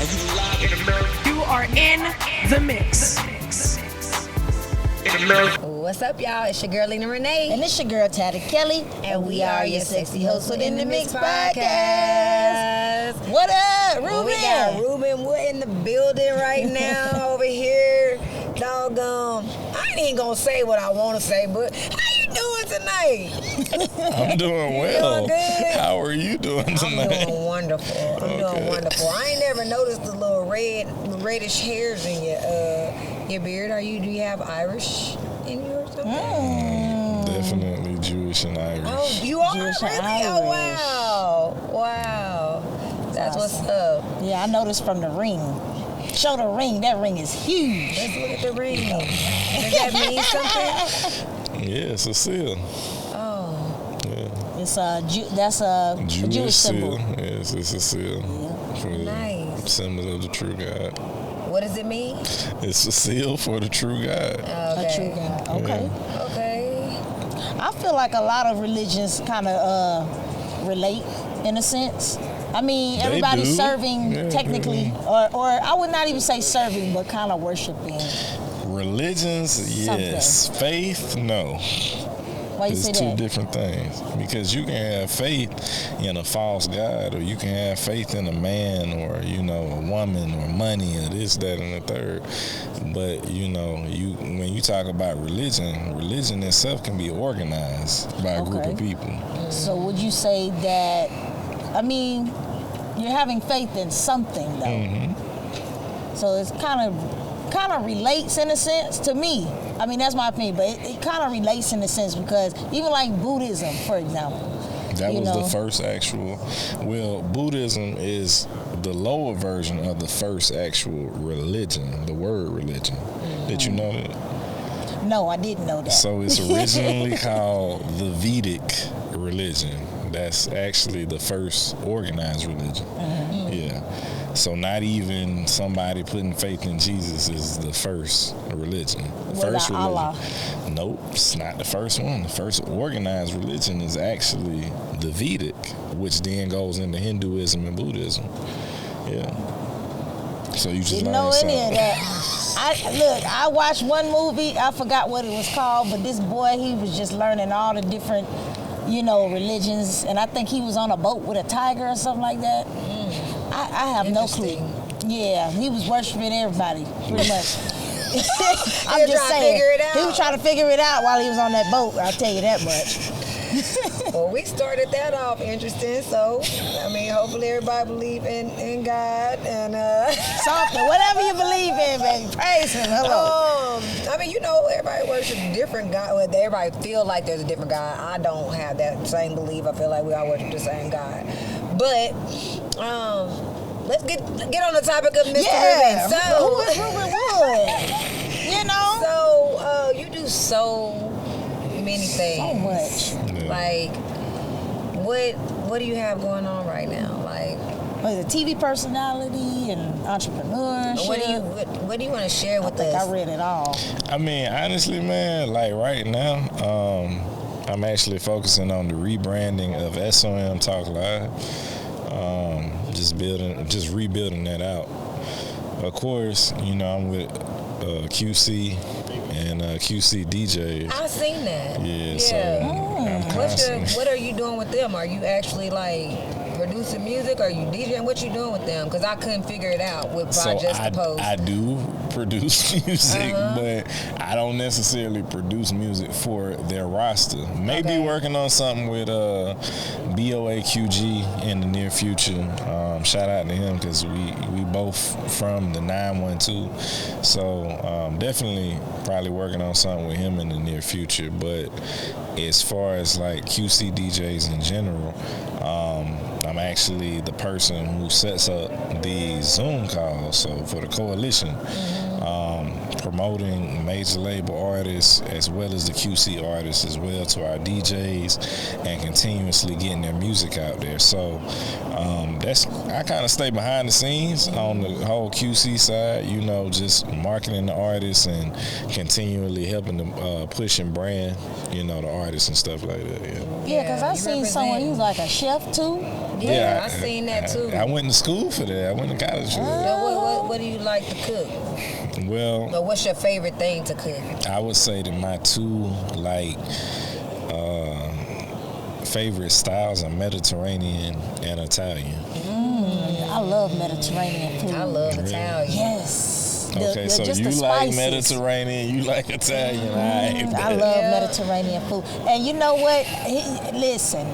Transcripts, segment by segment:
You are in the mix. What's up, y'all? It's your girl, Lena Renee. And it's your girl, Tata Kelly. And we are your sexy hosts with InTheMix podcast. What up, Rueben? We got Rueben Wood in the building right now over here. Doggone. I ain't even gonna say what I want to say, but how you doing tonight? I'm doing well. You doing good? How are you doing tonight? I'm doing wonderful. I'm doing wonderful. I ain't never noticed the little reddish hairs in your beard. Do you have Irish in you or something? Definitely Jewish and Irish. Oh, you are Jewish really? and Irish. Oh, wow. That's what's up. Yeah, I noticed from the ring. Show the ring. That ring is huge. Let's look at the ring. Does that mean something? Yeah, it's a seal. Oh. Yeah. It's that's a Jewish symbol. Yes, it's a seal. Yeah. For Nice. the symbol of the true God. What does it mean? It's a seal for the true God. Okay. A true God. Okay. Okay. I feel like a lot of religions kind of relate in a sense. I mean, They everybody's do. serving Yeah, technically, or I would not even say serving, but kind of worshiping. Religions, yes. Faith, no. Why you It's say two that? different things. Because you can have faith in a false God, or you can have faith in a man, or a woman, or money, or this, that, and the third. But when you talk about religion itself can be organized by a group of people. So would you say that? I mean, you're having faith in something, though. Mm-hmm. So it's kind of relates in a sense to me. I mean, that's my opinion, but it kind of relates in a sense because even like Buddhism, for example. That was the first Buddhism is the lower version of the first actual religion, the word religion. Did you know that? No, I didn't know that. So it's originally called the Vedic religion. That's actually the first organized religion. Mm-hmm. Yeah. So not even somebody putting faith in Jesus is the first religion. The first religion. Allah? Nope, it's not the first one. The first organized religion is actually the Vedic, which then goes into Hinduism and Buddhism. Yeah. So you just Didn't learned know something. any of that. I watched one movie. I forgot what it was called, but this boy, he was just learning all the different, religions, and I think he was on a boat with a tiger or something like that. I have no clue. Yeah, he was worshiping everybody, pretty much. I'm just saying. He was trying to figure it out while he was on that boat, I'll tell you that much. Well, we started that off interesting, so, hopefully everybody believe in God and... Something, whatever you believe in, baby, praise him, hello. Everybody worships different God. Well, everybody feel like there's a different God. I don't have that same belief. I feel like we all worship the same God. But, let's get on the topic of Mr. Rueben. So, who is Rueben Wood? So, you do so many things. So much. Like, what do you have going on right now? Like, what is it, TV personality and entrepreneurship? What do you want to share with us? I read it all. I mean, honestly, man, like right now, I'm actually focusing on the rebranding of SOM Talk Live. Just rebuilding that out. Of course, I'm with QC and QC DJ. I've seen that. Yeah. So what are you doing with them? Are you actually like producing music? Are you DJing? What you doing with them? Because I couldn't figure it out with Project The Post. I do produce music, but I don't necessarily produce music for their roster. Maybe working on something with BOAQG in the near future. Shout out to him because we both from the 912. So definitely probably working on something with him in the near future. But as far as like QC DJs in general, I'm actually the person who sets up the Zoom calls. So for the coalition, promoting major label artists as well as the QC artists as well to our DJs and continuously getting their music out there. So I kind of stay behind the scenes on the whole QC side, just marketing the artists and continually helping them push and brand, the artists and stuff like that. Yeah, because I seen someone, he was like a chef too. Yeah, I seen that too. I went to school for that. I went to college for that. So what do you like to cook? Well, Or what's your favorite thing to cook? I would say that my two favorite styles are Mediterranean and Italian. I love Mediterranean food. I love Italian. Yes. Okay, so just you the like spices. Mediterranean, you like Italian. I love Mediterranean food. And you know what? Listen.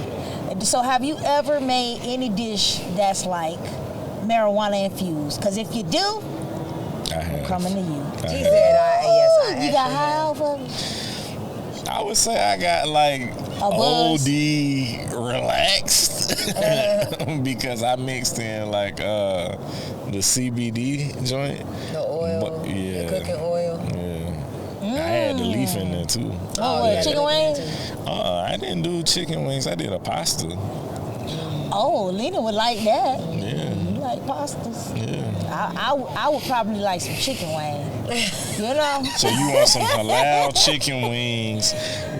So have you ever made any dish that's like marijuana infused? Because if you do, I have. I'm coming to you. She said, I You got actually high have. off of it? I would say I got like buzz? OD relaxed because I mixed in like the CBD joint. The oil, yeah, the cooking oil. Yeah. I had the leaf in there too. Oh, what, yeah, chicken wings? I didn't do chicken wings. I did a pasta. Oh, Lena would like that. Yeah. You like pastas? Yeah. I would probably like some chicken wings. You know? So you want some halal chicken wings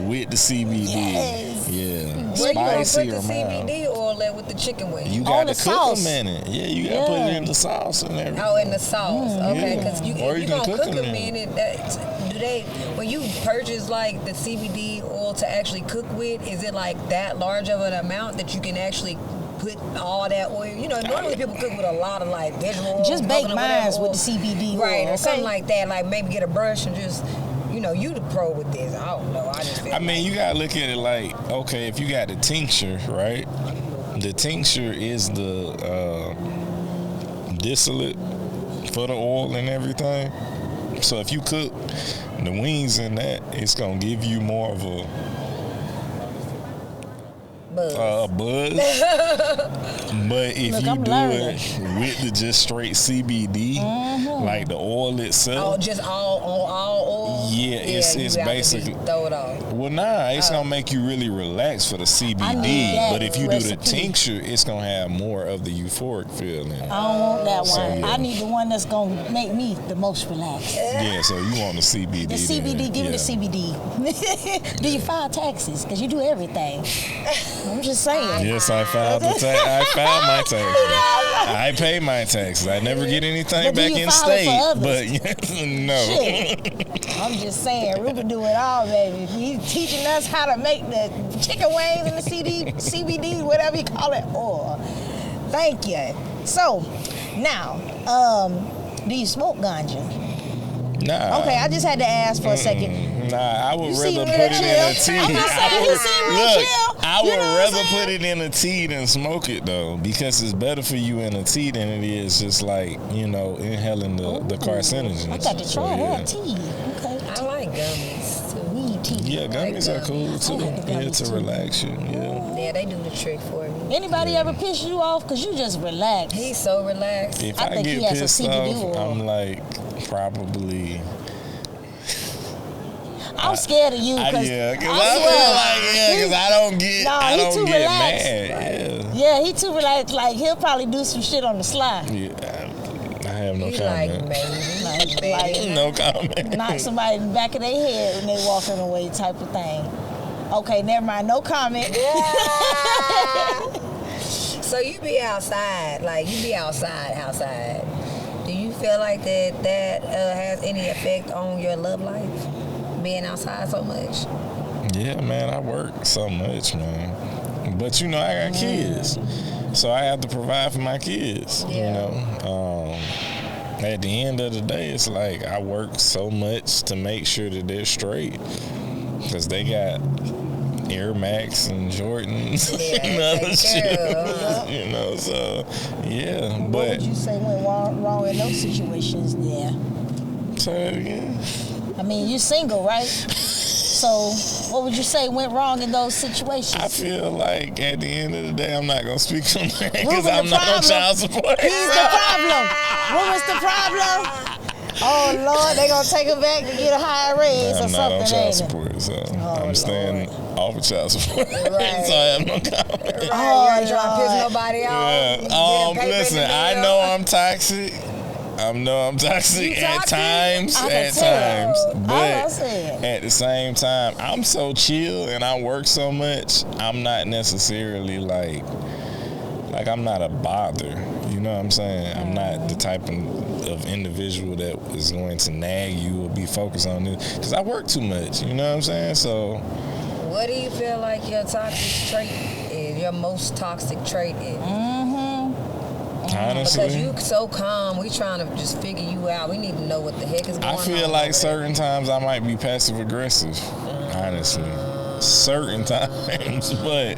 with the CBD? Yes. Yeah. Where you gonna Spicy put or the mild? CBD oil at with the chicken wings? You On got the to cook sauce. them in it. Yeah, you got to put it in the sauce and everything. Oh, in the sauce. Okay, because Or you you can gonna cook cook them them in. in it. Do they, when you purchase like the CBD oil to actually cook with, is it like that large of an amount that you can actually put all that oil? You know, normally people cook with a lot of like vegetable oil. Just bake coconut, whatever mine with oil. the CBD oil, Right, or okay? something like that. Like maybe get a brush and just, you know, you the pro with this. I don't know. I just feel I mean, you gotta look at it like, okay, if you got the tincture, right? The tincture is the distillate for the oil and everything. So if you cook the wings in that, it's gonna give you more of a buzz. But if Look, you I'm do learning. it with the just straight CBD, like the oil Oh, itself, just all oil? Yeah, it's you have to basically- throw it off. well, nah, it's gonna make you really relax for the I CBD. need that But if you do the recipe. tincture, it's gonna have more of the euphoric feeling. I don't want that So, one. yeah. I need the one that's gonna make me the most relaxed. Yeah, so you want the CBD? The CBD, then, give me the CBD. Do you file taxes? Because you do everything. I'm just saying. Yes, I filed I filed my taxes. I pay my taxes. I never get anything But do back you in file it state. for But no. Shit. I'm just saying, Ruben do it all, baby. He's teaching us how to make the chicken wings and the CBD, whatever you call it. Or thank you. So now, do you smoke ganja? Nah. Okay, I just had to ask for a second. Nah, I would You rather seem put real it in a chill. tea. I'm just saying, you seem real Look, chill. I You would know what I'm rather saying? put it in a tea than smoke it though, because it's better for you in a tea than it is just like, you know, inhaling the carcinogens. I got to So, try yeah. that tea. Okay. I like gummies too. Weed tea. Yeah, gummies are cool too. I like the Yeah, gummies to too. relax you. Yeah. Yeah, they do the trick for me. Anybody ever piss you off? Because you just relax. He's so relaxed. If I I, think he get has a pissed CBD off, oil. I'm like probably. I'm scared of you. Yeah, because I feel like because I don't get Nah, I he don't too get relaxed. mad. Yeah, he too relaxed. Like, he'll probably do some shit on the sly. Yeah, I have no He like comment. maybe. Like, No comment. knock somebody in the back of their head when they walking away type of thing. Okay, never mind. No comment. So you be outside, like you be outside. Do you feel like that has any effect on your love life? Being outside so much? Yeah, man, I work so much, man. But you know, I got kids, so I have to provide for my kids. Yeah. You know, at the end of the day, it's like I work so much to make sure that they're straight, because they got Air Max and Jordans Yeah, and other take shit. care of 'em. You know, so yeah. What But would you say went wrong in those situations there? say it again. I mean, you're single, right? So, what would you say went wrong in those situations? I feel like at the end of the day, I'm not gonna speak on that because Ruben, the I'm not on problem- child support. He's the problem. What was the problem? Oh Lord, they gonna take him back to get a higher raise or I'm not on something, child ain't it? support, so Oh, I'm staying off of child support. Right. So I have no comment. Right, Oh, you ain't trying to piss Lord. nobody off. Yeah. You getting paper in Listen, the I mail. know I'm toxic. I know I'm toxic You at toxic? times. I can At tell. times, I but said. at the same time, I'm so chill and I work so much. I'm not necessarily like like I'm not a bother. You know what I'm saying? I'm not the type of individual that is going to nag you or be focused on this because I work too much. You know what I'm saying? So, what do you feel like your toxic trait is? Your most toxic trait is? Honestly, Because you so calm, we trying to just figure you out. We need to know what the heck is going on. I feel like certain times I might be passive aggressive. Honestly, certain times, but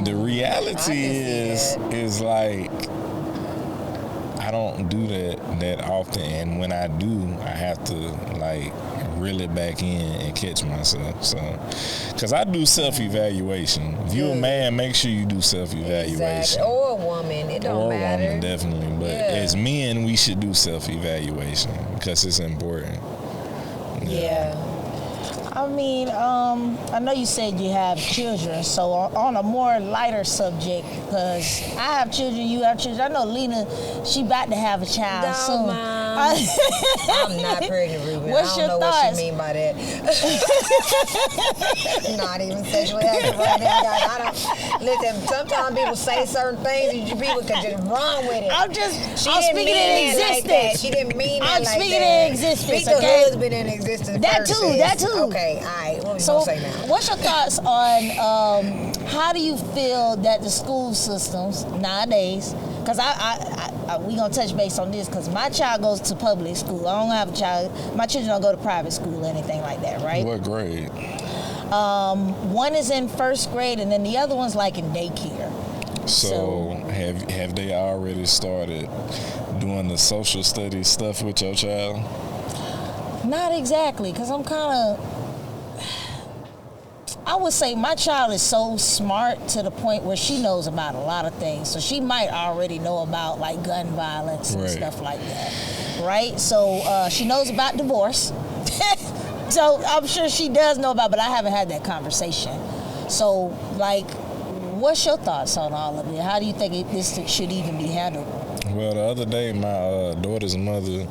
the reality is like I don't do that often, and when I do, I have to like reel it back in and catch myself. So, because I do self-evaluation. If you're a man, make sure you do self-evaluation. Exactly. Or a woman, it don't matter. Or a woman, definitely. But as men, we should do self-evaluation because it's important. Yeah. I mean, I know you said you have children, so on a more lighter subject, because I have children, you have children. I know Lena, she about to have a child soon. Mom. I'm not pregnant, Ruben. What's I don't know thoughts? what she mean by that. Not even sexually active right now, guys. I don't listen. Sometimes people say certain things, and you people can just run with it. I'm speaking in existence. Like that. She didn't mean that I'm like speaking that. in existence. Speak Okay. the husband in existence. That first, too. sis. That too. Okay. All right. What we So, gonna say now? what's your thoughts on how do you feel that the school systems nowadays? Because we gonna touch base on this because my child goes to public school. I don't have a child. My children don't go to private school or anything like that, right? What grade? One is in first grade, and then the other one's like in daycare. So have they already started doing the social studies stuff with your child? Not exactly, because I'm kind of. I would say my child is so smart to the point where she knows about a lot of things. So she might already know about like gun violence and stuff like that, right? So she knows about divorce. So I'm sure she does know about, but I haven't had that conversation. So like, what's your thoughts on all of it? How do you think this should even be handled? Well, the other day, my daughter's mother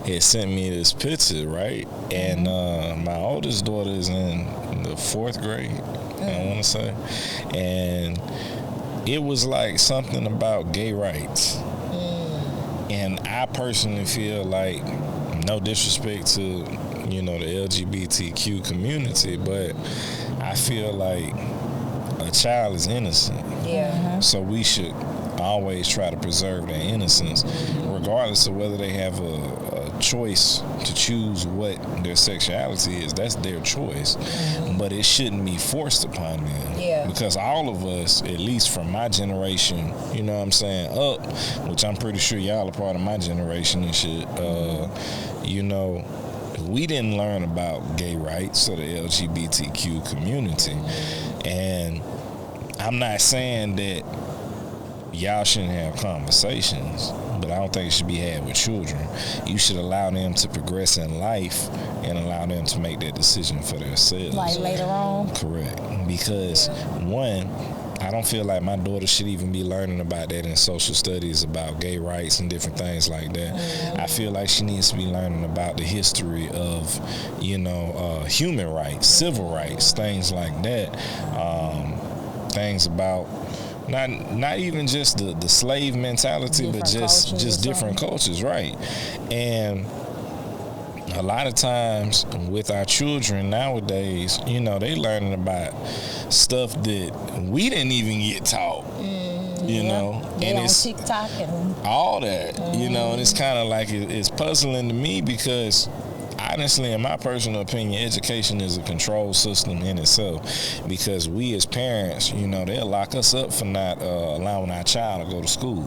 had sent me this picture, right? And my oldest daughter is in the 4th grade, I want to say. And it was like something about gay rights. And I personally feel like, no disrespect to, the LGBTQ community, but I feel like a child is innocent. Yeah. So we should always try to preserve their innocence, regardless of whether they have a choice to choose what their sexuality is. That's their choice, but it shouldn't be forced upon them. Yeah. Because all of us, at least from my generation, you know what I'm saying, up, which I'm pretty sure y'all are part of my generation and shit, we didn't learn about gay rights or the LGBTQ community. And I'm not saying that y'all shouldn't have conversations, but I don't think it should be had with children. You should allow them to progress in life and allow them to make that decision for themselves. Like later on? Correct. Because one, I don't feel like my daughter should even be learning about that in social studies, about gay rights and different things like that. I feel like she needs to be learning about the history of, human rights, civil rights, things like that. Things about not even just the slave mentality, but just different cultures, right? And a lot of times with our children nowadays, they learning about stuff that we didn't even get taught. They and on it's TikTok and all that, and it's kind of like it's puzzling to me because honestly, in my personal opinion, education is a control system in itself because we as parents, they'll lock us up for not allowing our child to go to school.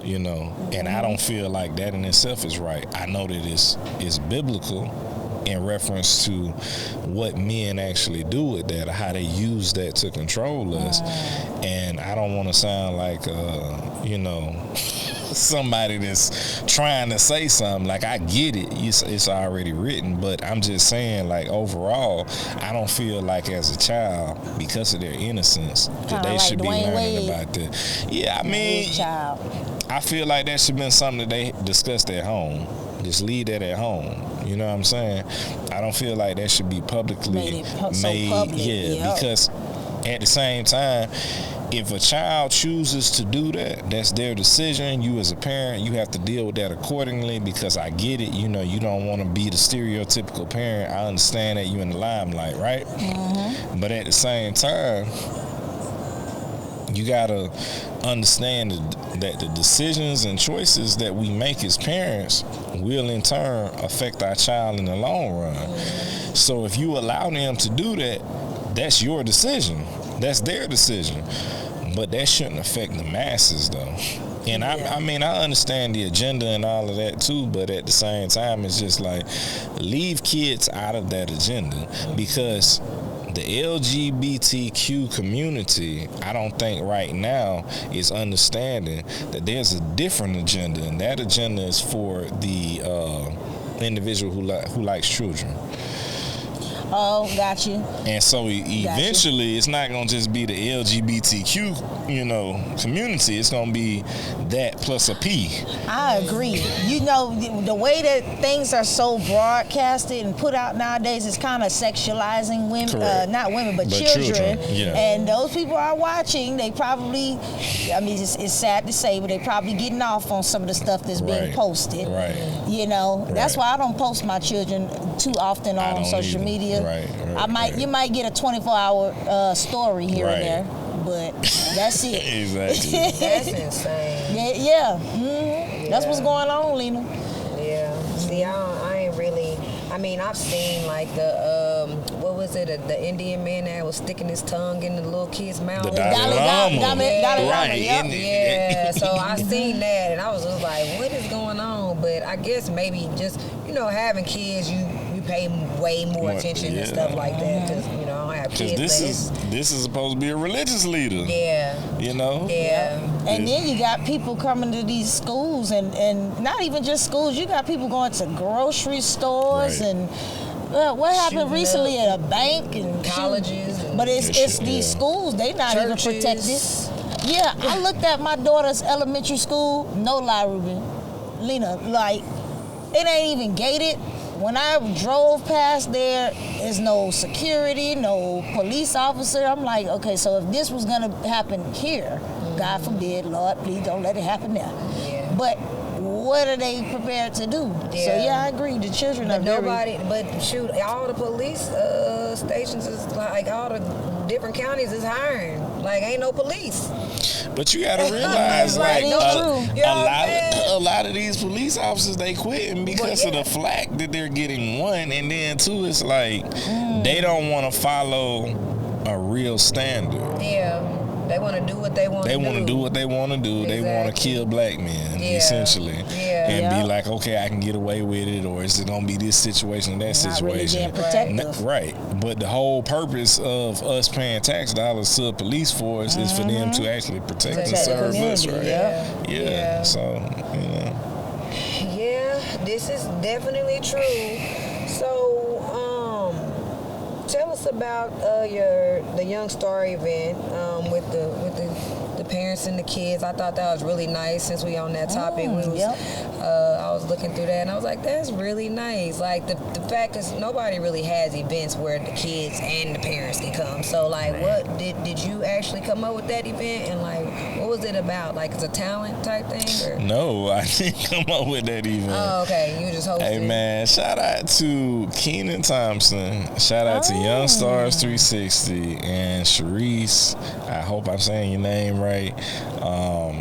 And I don't feel like that in itself is right. I know that it's biblical in reference to what men actually do with that, or how they use that to control us. And I don't want to sound like, somebody that's trying to say something. Like, I get it. It's already written, but I'm just saying, like, overall, I don't feel like as a child, because of their innocence, that they should be learning about that. Yeah, I mean, I feel like that should have been something that they discussed at home. Just leave that at home. You know what I'm saying? I don't feel like that should be publicly made. Public, because At the same time, if a child chooses to do that, that's their decision. You as a parent, you have to deal with that accordingly, because I get it. You know, you don't want to be the stereotypical parent. I understand that you in the limelight, right? Mm-hmm. But at the same time, you gotta understand that the decisions and choices that we make as parents will in turn affect our child in the long run. So if you allow them to do that, that's your decision. That's their decision. But that shouldn't affect the masses, though. And I mean, I understand the agenda and all of that too, but at the same time, it's just like, leave kids out of that agenda, because the LGBTQ community, I don't think right now is understanding that there's a different agenda, and that agenda is for the individual who likes children. Oh, got you. And so eventually, it's not gonna just be the LGBTQ, community. It's gonna be that plus a P. I agree. You know, the way that things are so broadcasted and put out nowadays is kind of sexualizing women, not women, but children. Yeah. And those people are watching. They probably, I mean, it's sad to say, but they probably getting off on some of the stuff that's being posted. Right. You know, that's why I don't post my children too often on social media. Right. You might get a 24-hour story here and there, but that's it. Exactly. That's insane. Yeah. Mm-hmm. That's what's going on, Lena. Yeah. See, I ain't really. I mean, I've seen like the what was it? The Indian man that was sticking his tongue in the little kid's mouth. The Dalai Lama. Right. Yeah. So I seen that, and I was just like, what is going on? But I guess maybe just having kids, you pay way more attention and stuff like that, because I don't have kids. This is supposed to be a religious leader. Yeah. Yeah. And then you got people coming to these schools, and not even just schools. You got people going to grocery stores and. What happened recently at a bank and colleges? But it's these schools. They not churches. even protected. Yeah, I looked at my daughter's elementary school. No lie, Ruben, Lena, like it ain't even gated. When I drove past there, there's no security, no police officer. I'm like, okay, so if this was gonna happen here, God forbid, Lord, please don't let it happen there. Yeah. But what are they prepared to do? Yeah. So yeah, I agree. The children are but shoot, all the police stations is like all the different counties is hiring. Like ain't no police. But you gotta realize, like a lot of these police officers, they quitting because of the flack that they're getting. One, and then two, it's like they don't want to follow a real standard. Yeah. They want to do what they want to do. They want to do what they want to do. Exactly. They want to kill black men, essentially. Yeah. And be like, okay, I can get away with it, or is it going to be this situation or that situation? Really being protective. Right. But the whole purpose of us paying tax dollars to a police force is for them to actually protect and serve us, right? Yeah. So, Yeah, this is definitely true. So, tell us about the Young Star event with the parents and the kids. I thought that was really nice. Since we on that topic, I was looking through that and I was like, that's really nice. Like the fact is nobody really has events where the kids and the parents can come. So like, what did you actually come up with that event, and like what was it about? Like it's a talent type thing? Or? No, I didn't come up with that event. Oh, okay. You just hosted. Hey man, shout out to Keenan Thompson. Shout out to Young Stars 360 and Sharice. I hope I'm saying your name right,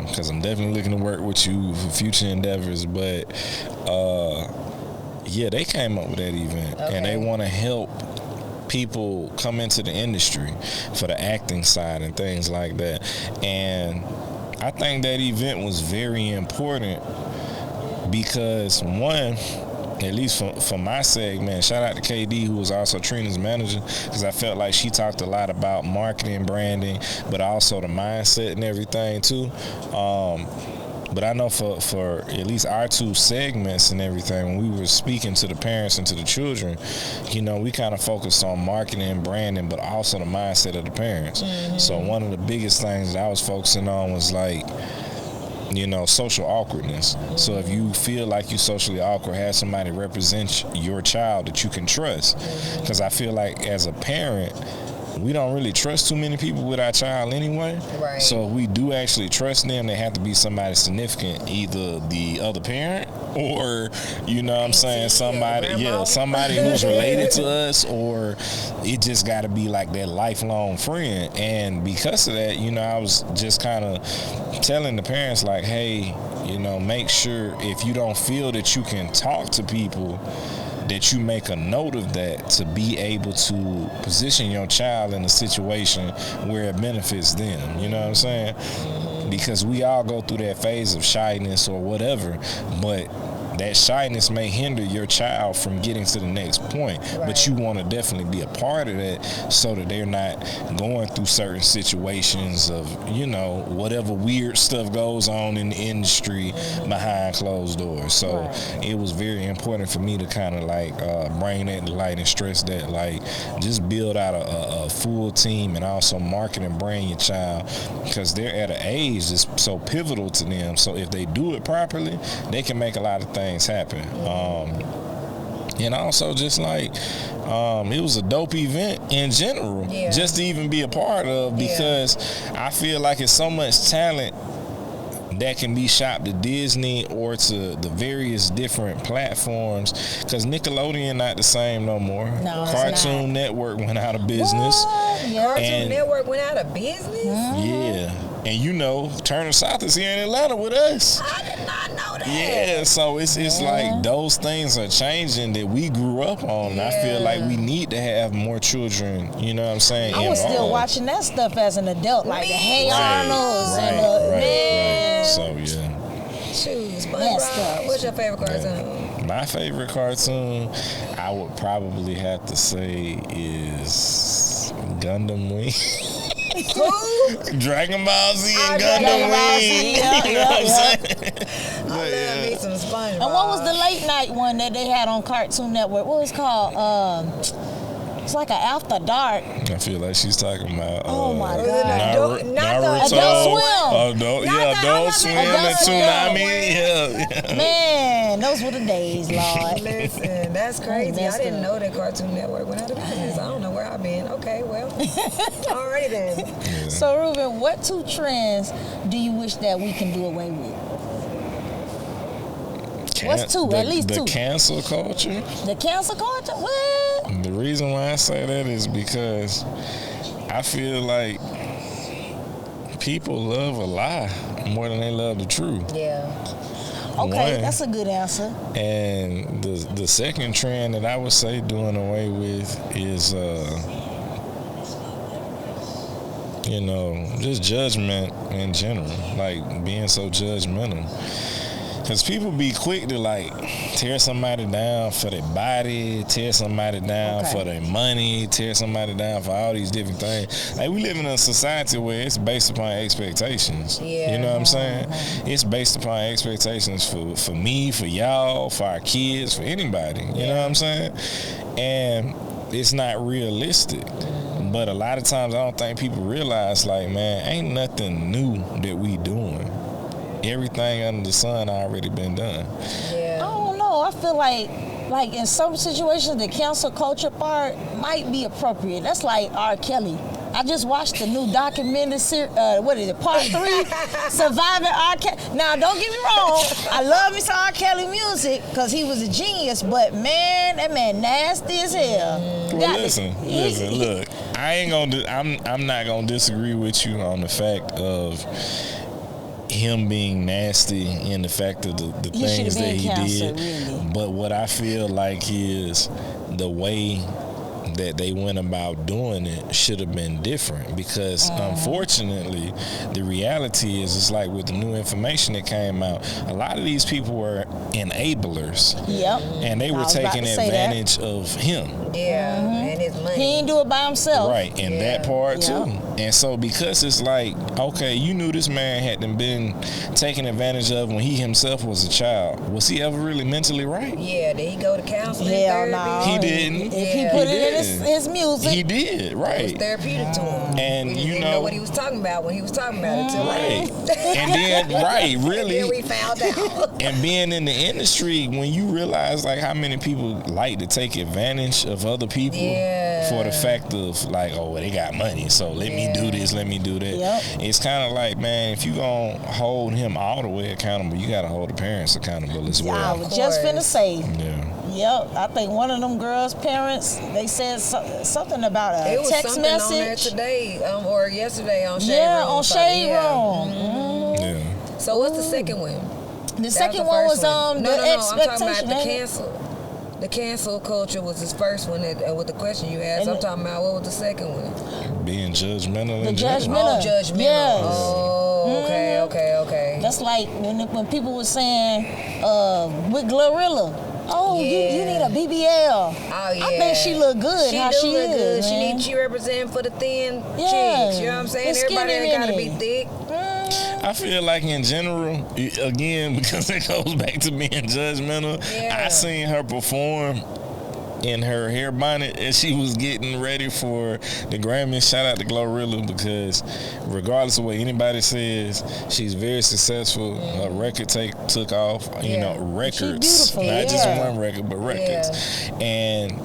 because I'm definitely looking to work with you for future endeavors. But they came up with that event, and they want to help people come into the industry for the acting side and things like that. And I think that event was very important because one, at least for my segment, shout out to KD, who was also Trina's manager, because I felt like she talked a lot about marketing, branding, but also the mindset and everything too. But I know for at least our two segments and everything, when we were speaking to the parents and to the children, we kind of focused on marketing and branding, but also the mindset of the parents. Mm-hmm. So one of the biggest things that I was focusing on was like, social awkwardness. So if you feel like you're socially awkward, have somebody represent your child that you can trust. Because I feel like as a parent, we don't really trust too many people with our child anyway. Right. So if we do actually trust them, they have to be somebody significant, either the other parent or, you know what I'm saying, somebody who's related to us, or it just got to be like that lifelong friend. And because of that, you know, I was just kind of telling the parents like, hey, you know, make sure if you don't feel that you can talk to people, that you make a note of that to be able to position your child in a situation where it benefits them. You know what I'm saying? Because we all go through that phase of shyness or whatever, but that shyness may hinder your child from getting to the next point. Right. But you want to definitely be a part of that so that they're not going through certain situations of, you know, whatever weird stuff goes on in the industry behind closed doors. So it was very important for me to kind of like bring that to light and stress that, like, just build out a full team and also market and brand your child, because they're at an age that's so pivotal to them. So if they do it properly, they can make a lot of things happen. And also just like it was a dope event in general, just to even be a part of, because I feel like it's so much talent that can be shopped to Disney or to the various different platforms, because Nickelodeon not the same no more. No, Cartoon Network went out of business. Cartoon Network went out of business? Yeah. And you know, Turner South is here in Atlanta with us. I did not know that. Yeah, so it's like those things are changing that we grew up on. And I feel like we need to have more children, you know what I'm saying? I was still involved. watching that stuff as an adult, like the Hey Arnolds and the man. So yeah. Shoot, Messed SpongeBob. up. What's your favorite cartoon? My favorite cartoon, I would probably have to say, is Gundam Wing. Who? Dragon Ball Z and Dragon Gundam Ball Z, Wing. yeah, You know what I'm yeah. saying? I love me some SpongeBob. And what was the late night one that they had on Cartoon Network? What was it called? It's like an After Dark. I feel like she's talking about Oh my Was it God. Naruto? Not the Naruto. Adult Swim. Adult Swim and Adult Swim. Toonami. Yeah. Man, those were the days, Lord. Listen, that's crazy. I messed didn't up. know that Cartoon Network went out of business. I don't know where I've been. Okay, well, alrighty then. So, Ruben, what 2 trends do you wish that we can do away with? What's 2? At least 2. The cancel culture. The cancel culture? What? The reason why I say that is because I feel like people love a lie more than they love the truth. Yeah. Okay, One. that's a good answer. And the second trend that I would say doing away with is, you know, just judgment in general, like being so judgmental. Because people be quick to like tear somebody down for their body, tear somebody down for their money, tear somebody down for all these different things. Like, we live in a society where it's based upon expectations. Yeah. You know what I'm saying? It's based upon expectations for me, for y'all, for our kids, for anybody. You know what I'm saying? And it's not realistic. But a lot of times I don't think people realize, like, man, ain't nothing new that we doing. Everything under the sun already been done. Yeah. I don't know. I feel like in some situations, the cancel culture part might be appropriate. That's like R. Kelly. I just watched the new documentary series, what is it, part 3, Surviving R. Kelly. Now, don't get me wrong, I love me some R. Kelly music because he was a genius, but man, that man nasty as hell. Well, listen, look, I'm not gonna disagree with you on the fact of him being nasty and the fact of the things that he did. Really. But what I feel like is the way that they went about doing it should have been different, because unfortunately the reality is, it's like with the new information that came out, a lot of these people were enablers. Yep. And they were taking advantage of him. Yeah. And his money. He ain't do it by himself. Right, and that part too. And so because it's like, okay, you knew this man had been taken advantage of when he himself was a child. Was he ever really mentally right? Yeah, did he go to counseling? Hell therapy? no. He didn't. If he put it in his music. He did, right. It was therapeutic to him. And we you didn't know what he was talking about when he was talking about it. Right. And then, right, really. And then we found out. And being in the industry, when you realize like how many people like to take advantage of other people for the fact of like, oh, well, they got money, so let me do this, let me do that. Yep. It's kind of like, man, if you gonna hold him all the way accountable, you gotta hold the parents accountable as well. I was just finna say. Yeah. Yep, I think one of them girls' parents, they said something about a text message. On there today or yesterday on Shade Room. Yeah, on Shade Room. Yeah. So what's the second one? The second one was no, the expectation. I'm talking about the cancel. The cancel culture was his first one with the question you asked. I'm talking about what was the second one? Being judgmental. The judgmental. Oh, judgmental. Yes. Oh, okay. That's like when people were saying with Glorilla. Oh, you need a BBL. Oh, yeah. I think she look good. She how do she look good. Man. She represent for the thin Yeah. chicks. You know what I'm saying? The Everybody skinny ain't gotta be mini. thick. I feel like in general, again, because it goes back to being judgmental, I seen her perform in her hair bonnet as she was getting ready for the Grammy. Shout out to Glorilla, because regardless of what anybody says, she's very successful. Her record took off, you know, records. Not just one record, but records. And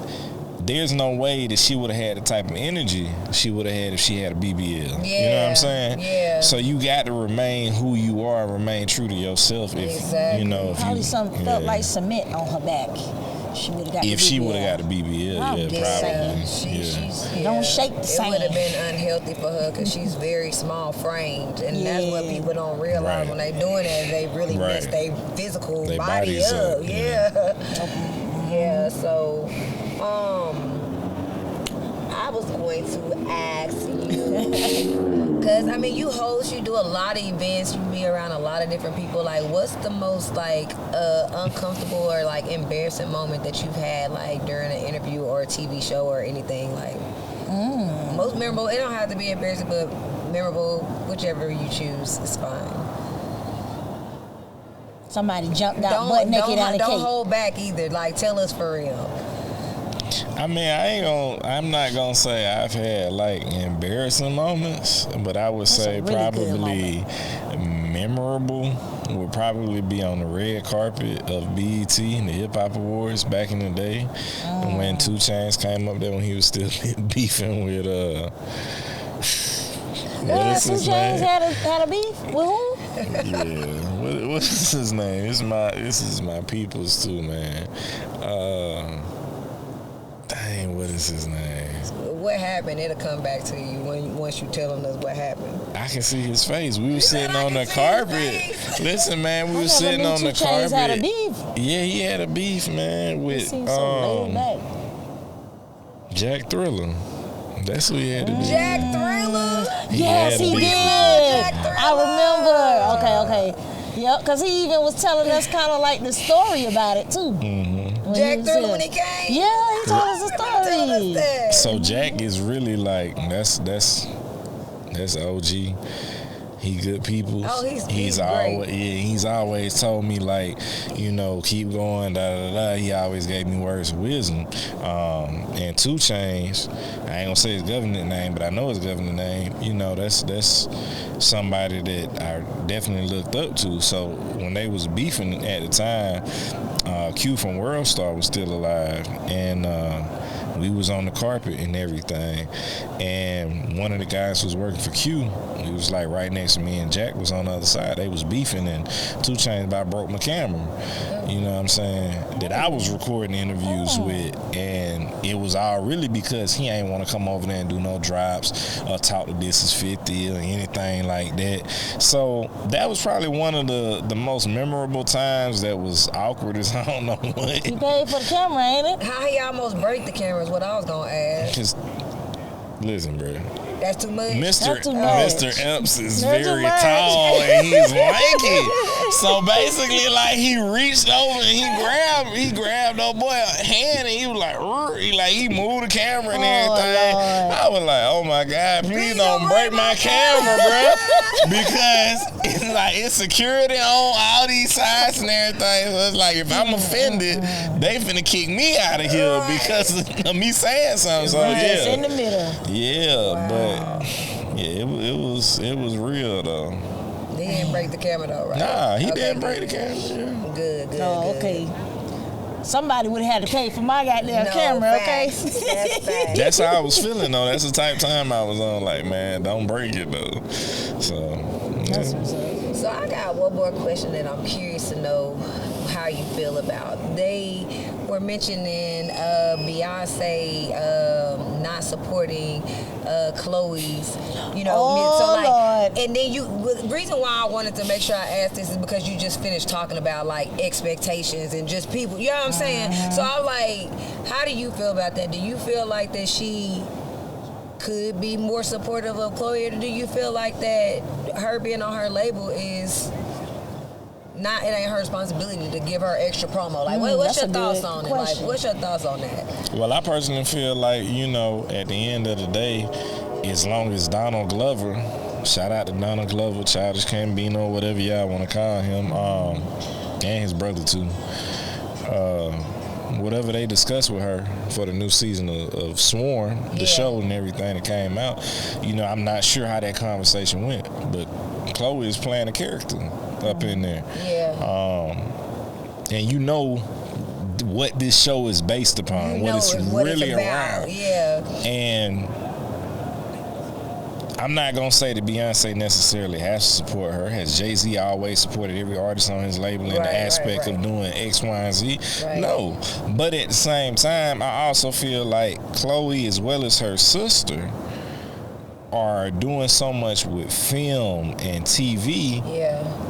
there's no way that she would have had the type of energy she would have had if she had a BBL. You know what I'm saying? Yeah. So you got to remain who you are, remain true to yourself. If you know, if probably something felt like cement on her back. She would have got. If she would have got a BBL, probably. Don't shake the same. It would have been unhealthy for her because she's very small framed, and that's what people don't realize when they doing it. They really mess their physical body up. Yeah. So, I was going to ask you, because I mean, you host, you do a lot of events, you be around a lot of different people. Like, what's the most like uncomfortable or like embarrassing moment that you've had like during an interview or a TV show or anything? Like, most memorable. It don't have to be embarrassing, but memorable, whichever you choose is fine. Somebody jumped out butt naked out of cake. Don't hold back either. Like, tell us for real. I mean, I'm not gonna say I've had like embarrassing moments, but I would say really probably memorable would probably be on the red carpet of BET and the Hip Hop Awards back in the day, when 2 Chainz came up there when he was still beefing with 2 Chainz had a beef with who? Yeah, what's his name? This is my people's too, man. Dang, what is his name? What happened? It'll come back to you once you telling us what happened. I can see his face. We were sitting on the carpet. Listen, man, we were sitting on the carpet. Had a beef. Yeah, he had a beef, man, with Jack Thriller. That's who he had to beef. Jack Thriller? Yes, he did. I remember. Okay. Yep, because he even was telling us kind of like the story about it, too. Jack Thriller when he came? Yeah, he told us the story. So Jack is really like, that's OG. He good people. Oh, he's great. He's always told me like, you know, keep going, He always gave me words of wisdom. And 2 Chainz, I ain't gonna say his government name, but I know his government name. You know, that's somebody that I definitely looked up to. So when they was beefing at the time, Q from World Star was still alive, and we was on the carpet and everything, and one of the guys who was working for Q, he was like right next to me, and Jack was on the other side. They was beefing, and 2 Chainz about broke my camera, you know what I'm saying, that I was recording interviews with, and it was all really because he ain't want to come over there and do no drops or talk to This Is 50 or anything like that. So that was probably one of the most memorable times. That was awkward as I don't know what. He paid for the camera, ain't it? How he almost break the camera is what I was gonna ask. Cause listen, bro. That's too much. Mr. Epps is very tall and he's lanky. So basically, like, he reached over and he grabbed old boy hand and he was like, he moved the camera and everything. Lord. I was like, oh my God, please don't break my camera, bro. Because it's like it's security on all these sides and everything. So it's like if I'm offended, they finna kick me out of here because of me saying something. So Just yeah, in the middle. yeah, but yeah, it was real though. He didn't break the camera though, right? Nah, he Okay, didn't break the good. camera. Yeah. Good, good. Oh, good. okay. Somebody would have had to pay for my goddamn No, camera, facts. okay? That's facts. That's how I was feeling though. That's the type of time I was on. Like, man, don't break it though. So That's yeah. what's up. So I got one more question that I'm curious to know how you feel about. They were mentioning Beyonce not supporting Chloe's, Oh, so like, Lord. and then the reason why I wanted to make sure I asked this is because you just finished talking about like expectations and just people, you know what I'm saying? So I'm like, how do you feel about that? Do you feel like that she could be more supportive of Chloe, or do you feel like that her being on her label is not, it ain't her responsibility to give her extra promo? Like, what's that's your a thoughts good on question. it? Like, what's your thoughts on that? Well, I personally feel like, at the end of the day, as long as Donald Glover, shout out to Donald Glover, Childish Gambino, whatever y'all want to call him, and his brother too, whatever they discussed with her for the new season of Sworn, the show and everything that came out, I'm not sure how that conversation went, but Chloe is playing a character up in there. Yeah. And what this show is based upon, what it's really around. Yeah. And I'm not going to say that Beyonce necessarily has to support her. Has Jay-Z always supported every artist on his label in the aspect of doing X, Y, and Z? Right. No. But at the same time, I also feel like Chloe, as well as her sister, are doing so much with film and TV. Yeah.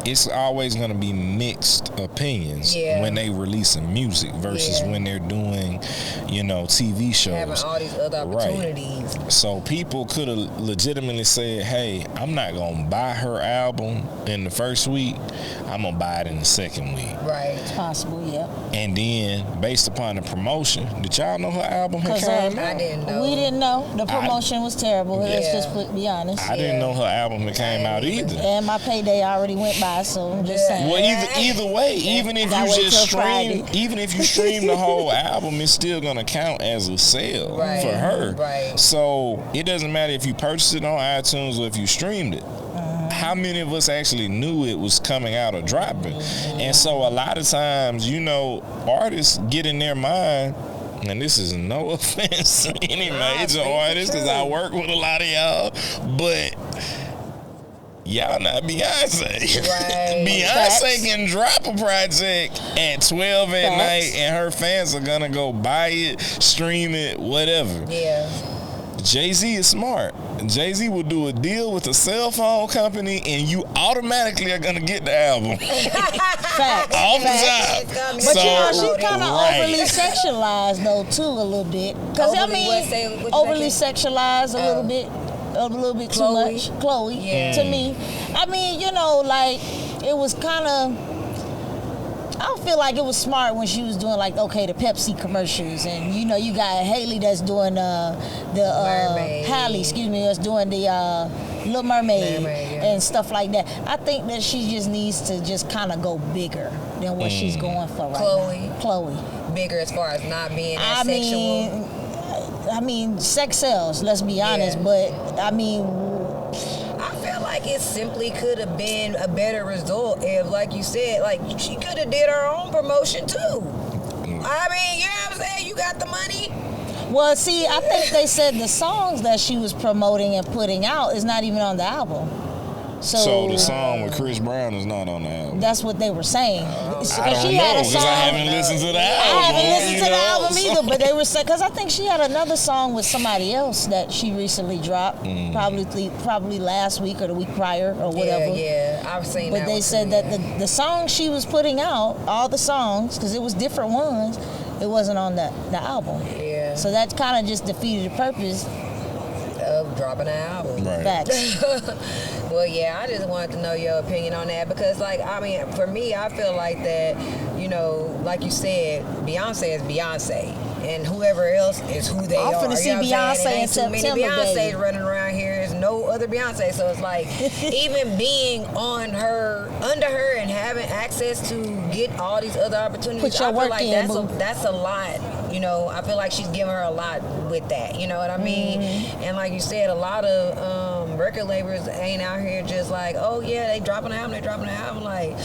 It's always going to be mixed opinions when they releasing music versus when they're doing, TV shows. Having all these other opportunities. Right. So people could have legitimately said, hey, I'm not going to buy her album in the first week. I'm going to buy it in the second week. Right. It's possible, yeah. And then, based upon the promotion, did y'all know her album had came out? I didn't know. We didn't know. The promotion was terrible. Let's just be honest. I didn't know her album had came out either. And my payday already went by, so I'm just saying. Well, either way, even if you stream the whole album, it's still gonna count as a sale for her. Right. So it doesn't matter if you purchased it on iTunes or if you streamed it. How many of us actually knew it was coming out or dropping? And so a lot of times, artists get in their mind, and this is no offense to any major artists, because I work with a lot of y'all, but y'all not Beyonce. Right. Beyonce can drop a project at 12 at night and her fans are gonna go buy it, stream it, whatever. Yeah. Jay-Z is smart. Jay-Z will do a deal with a cell phone company and you automatically are gonna get the album. Facts. All the time. But So, she kind of overly sexualized though too a little bit. Because overly sexualized a little bit too much. Chloe, to me. I mean, it was kind of. I don't feel like it was smart when she was doing the Pepsi commercials, and you got Haley that's doing Halle, that's doing the Little Mermaid and stuff like that. I think that she just needs to just kind of go bigger than what she's going for right now. Chloe. Bigger as far as not being as sexual. I mean, sex sells. Let's be honest, but I feel like it simply could have been a better result if, like you said, she could have did her own promotion too. I mean, you know what I'm saying? You got the money. Well, see, I think they said the songs that she was promoting and putting out is not even on the album. So the song with Chris Brown is not on the album. That's what they were saying. I don't know because I haven't listened to the album. I haven't listened to the album either, but they were saying, because I think she had another song with somebody else that she recently dropped, probably last week or the week prior or whatever. Yeah, I've seen that. But they said that the songs she was putting out, all the songs, because it was different ones, it wasn't on the album. Yeah. So that kind of just defeated the purpose of dropping an album. Right. Facts. Well, yeah, I just wanted to know your opinion on that because, for me, I feel like that, like you said, Beyonce is Beyonce, and whoever else is who they I'm are. finna see You know what I'm saying? Beyonce in Ain't too many September, Beyonces baby. running around here. There's no other Beyonce, so it's like even being on her, under her, and having access to get all these other opportunities. Put your I feel work like in, boo. that's a lot. I feel like she's giving her a lot with that. You know what I mean? And like you said, a lot of record labels ain't out here just like, oh yeah, they dropping an album. Like,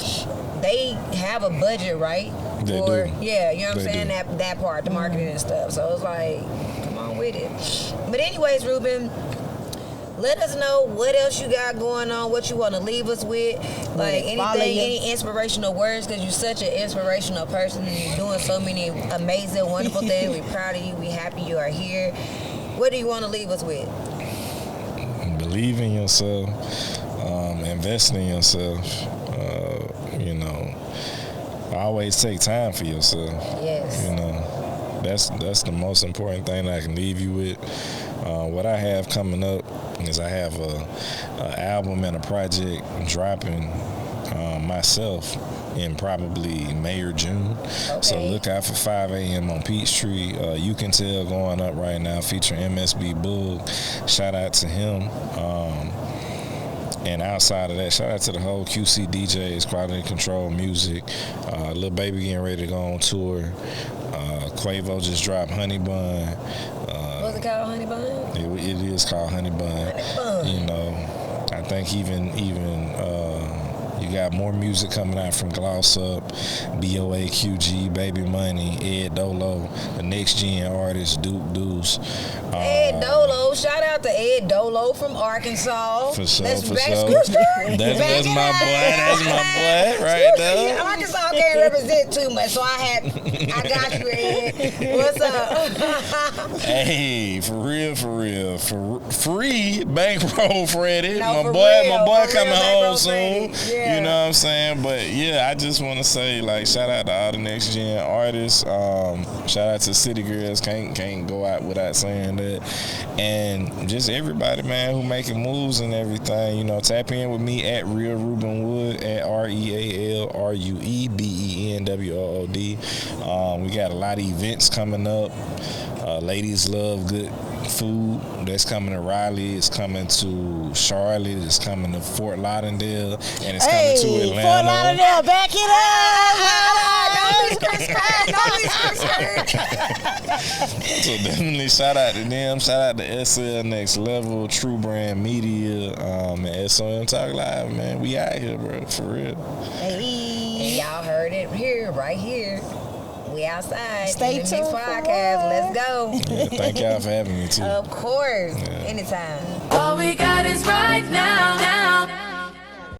they have a budget, right? They Or, do. yeah, you know what I'm They saying? do. That part, the marketing and stuff. So it's like, come on with it. But anyways, Ruben, let us know what else you got going on, what you want to leave us with, like Follow anything, you. any inspirational words, because you're such an inspirational person and you're doing so many amazing, wonderful things. We're proud of you. We're happy you are here. What do you want to leave us with? Believe in yourself, invest in yourself. Always take time for yourself. Yes. That's the most important thing I can leave you with. What I have coming up is I have a album and a project dropping myself in probably May or June. Okay. So look out for 5 a.m. on Peachtree. You Can Tell going up right now, featuring MSB Boog. Shout out to him. And outside of that, shout out to the whole QC DJs, Quality Control Music. Lil Baby getting ready to go on tour. Quavo just dropped Honey Bun. What's it called, Honey Bun? It is called Honey Bun. Honey Bun. I think even you got more music coming out from Gloss Up, BOA QG, Baby Money, Ed Dolo, the next gen artist, Duke Deuce. Ed Dolo, shout out to Ed Dolo from Arkansas. For sure, Let's for back sure. That's That's my boy. That's my boy right there. Arkansas can't represent too much, so I got you, Ed. What's up? Hey, for real. Free Bankroll Freddy. No, my for boy real, coming Bankroll home soon. Freddy. Yeah. You know what I'm saying? But yeah, I just want to say, like, shout out to all the next gen artists. Shout out to City Girls. Can't go out without saying that. And just everybody, man, who making moves and everything. Tap in with me at Real Rueben Wood, at RealRuebenWood. We got a lot of events coming up. Ladies love good food. That's coming to Raleigh. It's coming to Charlotte. It's coming to Fort Lauderdale, and it's coming to Atlanta. Fort Lauderdale, back it up. So definitely shout out to them. Shout out to SL Next Level, True Brand Media, and SOM Talk Live, man. We out here, bro, for real. And y'all heard it here, right here. We outside. Stay InTheMix tuned for podcast. more. Let's go. Yeah, thank y'all for having me too. Of course. Yeah. Anytime. All we got is right now.